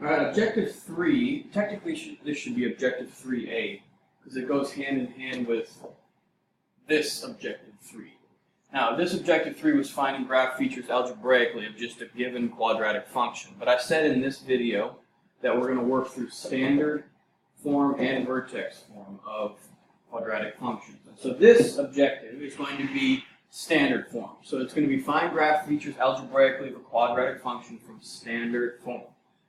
Alright, objective 3, technically this should be objective 3A, because it goes hand in hand with this objective 3. Now, this objective 3 was finding graph features algebraically of just a given quadratic function. But I said in this video that we're going to work through standard form and vertex form of quadratic functions. And so this objective is going to be standard form. So it's going to be find graph features algebraically of a quadratic function from standard form.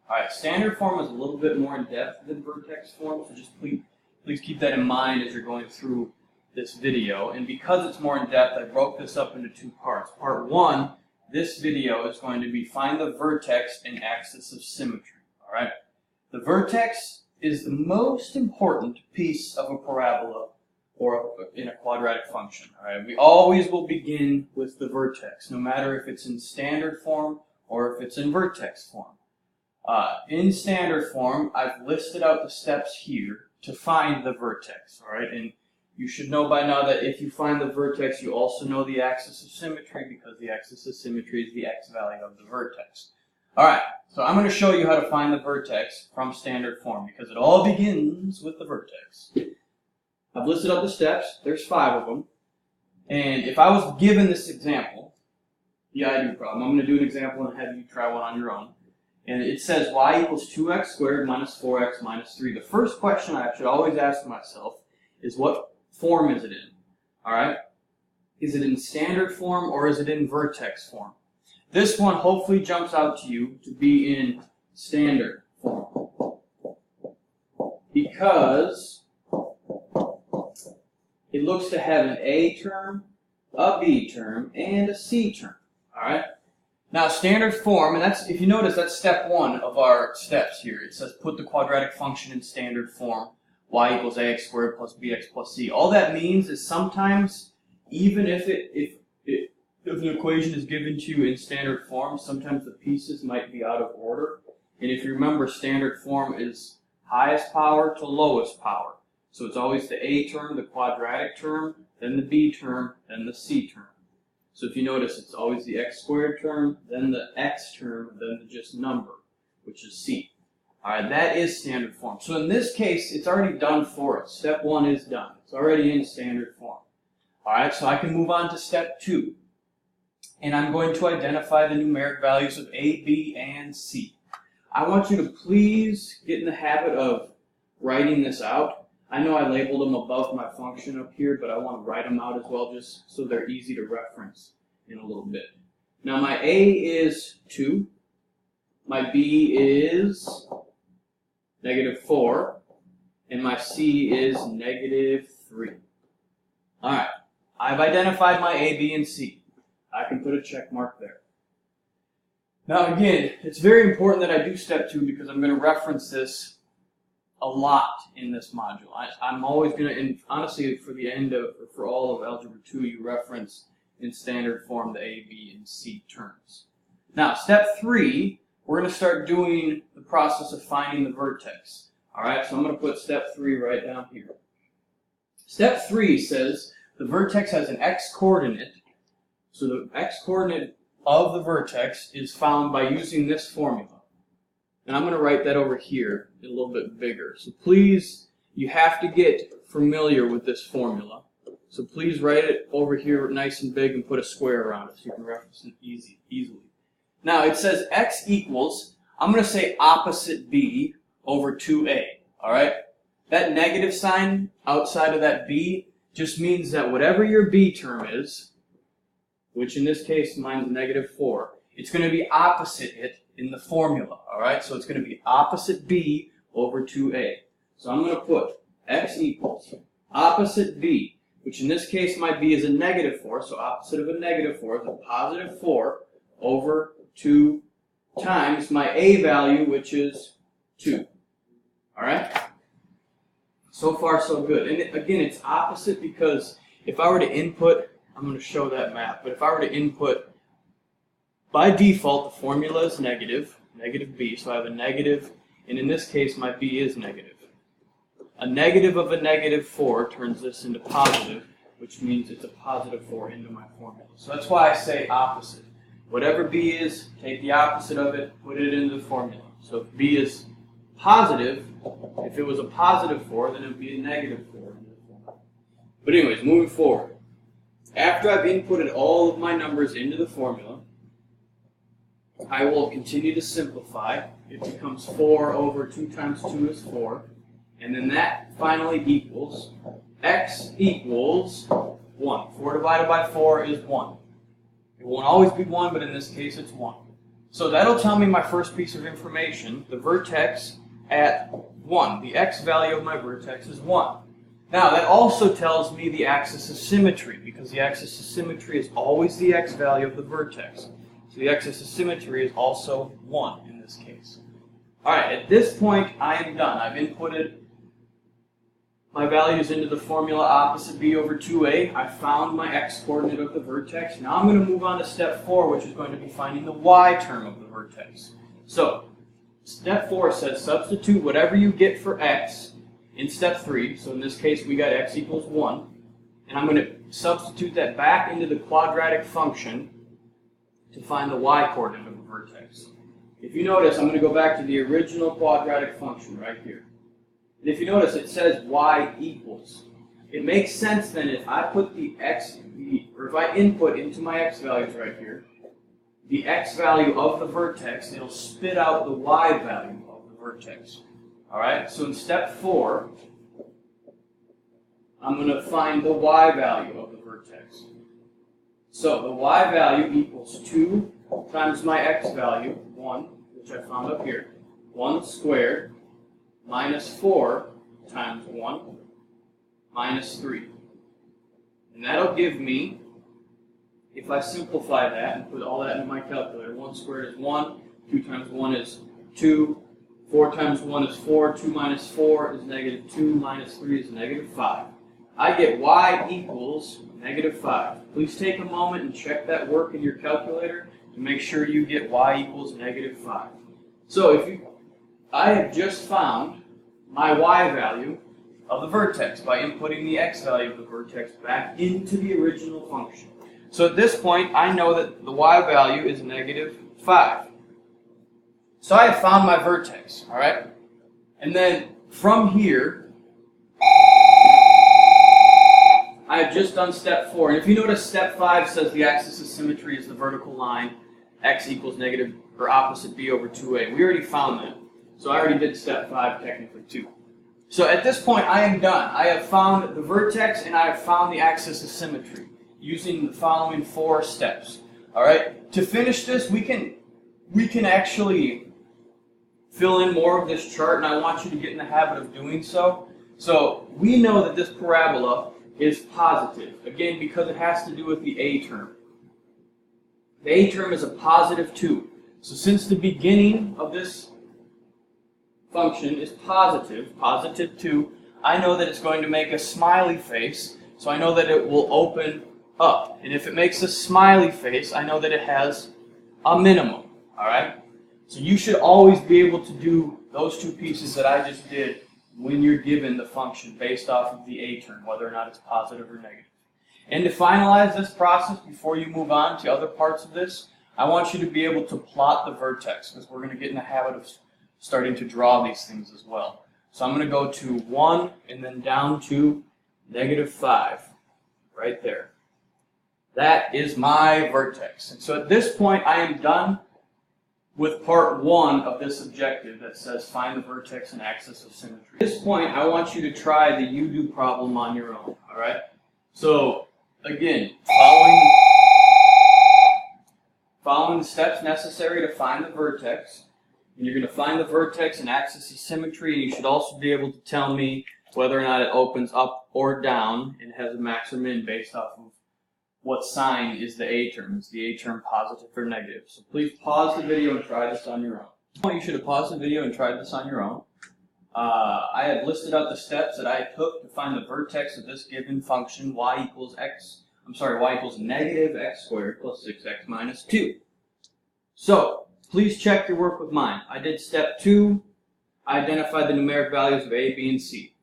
Alright, standard form is a little bit more in depth than vertex form, so just please keep that in mind as you're going through this video. And because it's more in depth, I broke this up into two parts. Part 1, this video is going to be find the vertex and axis of symmetry. Alright? The vertex is the most important piece of a parabola or in a quadratic function. Alright? We always will begin with the vertex, no matter if it's in standard form or if it's in vertex form. In standard form, I've listed out the steps here to find the vertex. Alright? And you should know by now that if you find the vertex, you also know the axis of symmetry, because the axis of symmetry is the x value of the vertex. Alright, so I'm going to show you how to find the vertex from standard form, because it all begins with the vertex. I've listed out the steps. There's 5 of them. And if I was given this example, the I do problem, I'm going to do an example and have you try one on your own. And it says y equals 2x squared minus 4x minus 3. The first question I should always ask myself is, what form is it in? Alright? Is it in standard form or is it in vertex form? This one hopefully jumps out to you to be in standard form, because it looks to have an A term, a B term, and a C term. Alright? Now, standard form, and that's, if you notice, that's step 1 of our steps here. It says put the quadratic function in standard form, y equals ax squared plus bx plus c. All that means is sometimes, even if the equation is given to you in standard form, sometimes the pieces might be out of order. And if you remember, standard form is highest power to lowest power. So it's always the A term, the quadratic term, then the B term, then the C term. So if you notice, it's always the x squared term, then the x term, then the just number, which is C. Alright, that is standard form. So in this case, it's already done for us. Step 1 is done. It's already in standard form. Alright, so I can move on to step 2. And I'm going to identify the numeric values of A, B, and C. I want you to please get in the habit of writing this out. I know I labeled them above my function up here, but I want to write them out as well, just so they're easy to reference in a little bit. Now my A is 2. My B is -4. And my C is -3. Alright, I've identified my A, B, and C. I can put a check mark there. Now again, it's very important that I do step 2, because I'm going to reference this a lot in this module. I'm always going to, and honestly, for all of Algebra 2, you reference in standard form the A, B, and C terms. Now, step 3, we're going to start doing the process of finding the vertex. Alright, so I'm going to put step 3 right down here. Step 3 says the vertex has an x-coordinate. So the x-coordinate of the vertex is found by using this formula. And I'm going to write that over here a little bit bigger. So please, you have to get familiar with this formula. So please write it over here nice and big and put a square around it so you can reference it easily. Now it says x equals, I'm going to say opposite b over 2a. Alright? That negative sign outside of that b just means that whatever your b term is, which in this case mine's -4, it's going to be opposite it in the formula. Alright? So it's going to be opposite b over 2a. So I'm going to put x equals opposite b, which in this case my b is a -4, so opposite of a -4 is a +4 over 2 times my a value, which is 2. Alright? So far, so good. And again, it's opposite because if I were to input, I'm going to show that math, but if I were to input, by default, the formula is negative b, so I have a negative, and in this case, my b is negative. A negative of a -4 turns this into positive, which means it's a +4 into my formula. So that's why I say opposite. Whatever b is, take the opposite of it, put it into the formula. So if b is positive, if it was a positive 4, then it would be a negative 4. But anyways, moving forward. After I've inputted all of my numbers into the formula, I will continue to simplify. It becomes 4 over 2 times 2 is 4. And then that finally equals x equals 1. 4 divided by 4 is 1. It won't always be 1, but in this case it's 1. So that'll tell me my first piece of information, the vertex at 1. The x value of my vertex is 1. Now that also tells me the axis of symmetry, because the axis of symmetry is always the x value of the vertex. So the axis of symmetry is also 1 in this case. Alright, at this point I am done. I've inputted my values into the formula opposite b over 2a. I found my x coordinate of the vertex. Now I'm going to move on to step 4, which is going to be finding the y term of the vertex. So, step 4 says substitute whatever you get for x in step 3. So in this case we got x equals 1. And I'm going to substitute that back into the quadratic function to find the y coordinate of the vertex. If you notice, I'm going to go back to the original quadratic function right here. And if you notice, it says y equals. It makes sense then if I put if I input into my x values right here, the x value of the vertex, it'll spit out the y value of the vertex. Alright, so in step 4, I'm going to find the y value of the vertex. So the y value equals 2 times my x value, 1, which I found up here, 1 squared, minus 4 times 1, minus 3. And that'll give me, if I simplify that and put all that into my calculator, 1 squared is 1, 2 times 1 is 2, 4 times 1 is 4, 2 minus 4 is negative 2, minus 3 is negative 5. I get y equals negative 5. Please take a moment and check that work in your calculator to make sure you get y equals negative 5. So I have just found my y value of the vertex by inputting the x value of the vertex back into the original function. So at this point, I know that the y value is negative 5. So I have found my vertex, all right? And then from here, I have just done step 4. And if you notice, step 5 says the axis of symmetry is the vertical line, x equals negative, or opposite b over 2a. We already found that. So I already did step 5 technically too. So at this point, I am done. I have found the vertex and I have found the axis of symmetry using the following 4 steps. All right. To finish this, we can actually fill in more of this chart, and I want you to get in the habit of doing so. So we know that this parabola is positive, again, because it has to do with the a term. The a term is a positive 2. So since the beginning of this function is positive 2, I know that it's going to make a smiley face, so I know that it will open up. And if it makes a smiley face, I know that it has a minimum, all right? So you should always be able to do those 2 pieces that I just did when you're given the function based off of the a term, whether or not it's positive or negative. And to finalize this process, before you move on to other parts of this, I want you to be able to plot the vertex, because we're going to get in the habit of starting to draw these things as well. So I'm going to go to 1 and then down to negative 5, right there. That is my vertex. And so at this point, I am done with part 1 of this objective that says find the vertex and axis of symmetry. At this point, I want you to try the you-do problem on your own, all right? So, again, following the steps necessary to find the vertex, and you're going to find the vertex and axis of symmetry, and you should also be able to tell me whether or not it opens up or down and has a max or min based off of what sign is the a term. Is the a term positive or negative? So please pause the video and try this on your own. You should have paused the video and tried this on your own. I have listed out the steps that I took to find the vertex of this given function, y equals negative x squared plus 6x minus 2. So, please check your work with mine. I did step 2. I identified the numeric values of a, b, and c.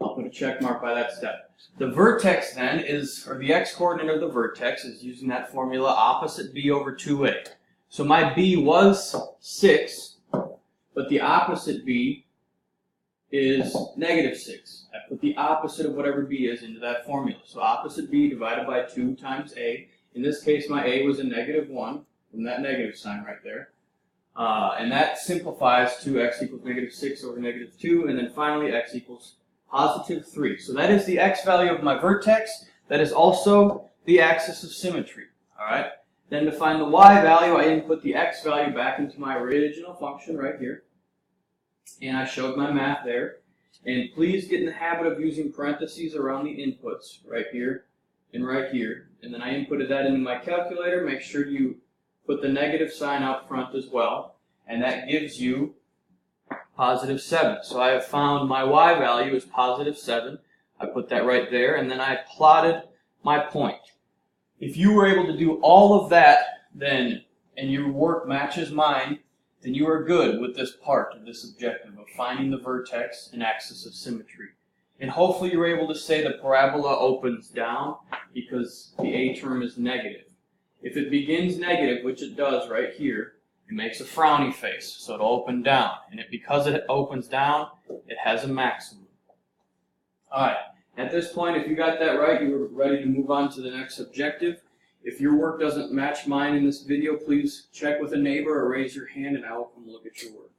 I'll put a check mark by that step. The vertex then is, or the x-coordinate of the vertex is using that formula opposite b over 2a. So my b was 6, but the opposite b is negative 6. I put the opposite of whatever b is into that formula. So opposite b divided by 2 times a. In this case, my a was a negative 1 from that negative sign right there. And that simplifies to x equals negative 6 over negative 2, and then finally x equals positive 3. So that is the x value of my vertex. That is also the axis of symmetry. All right. Then to find the y value, I input the x value back into my original function right here. And I showed my math there. And please get in the habit of using parentheses around the inputs right here and right here. And then I inputted that into my calculator. Make sure you put the negative sign out front as well. And that gives you positive 7. So I have found my y value is positive 7. I put that right there. And then I plotted my point. If you were able to do all of that, then, and your work matches mine, then you are good with this part of this objective of finding the vertex and axis of symmetry. And hopefully you're able to say the parabola opens down because the a term is negative. If it begins negative, which it does right here, it makes a frowny face, so it'll open down. And because it opens down, it has a maximum. Alright. At this point, if you got that right, you're ready to move on to the next objective. If your work doesn't match mine in this video, please check with a neighbor or raise your hand and I will come look at your work.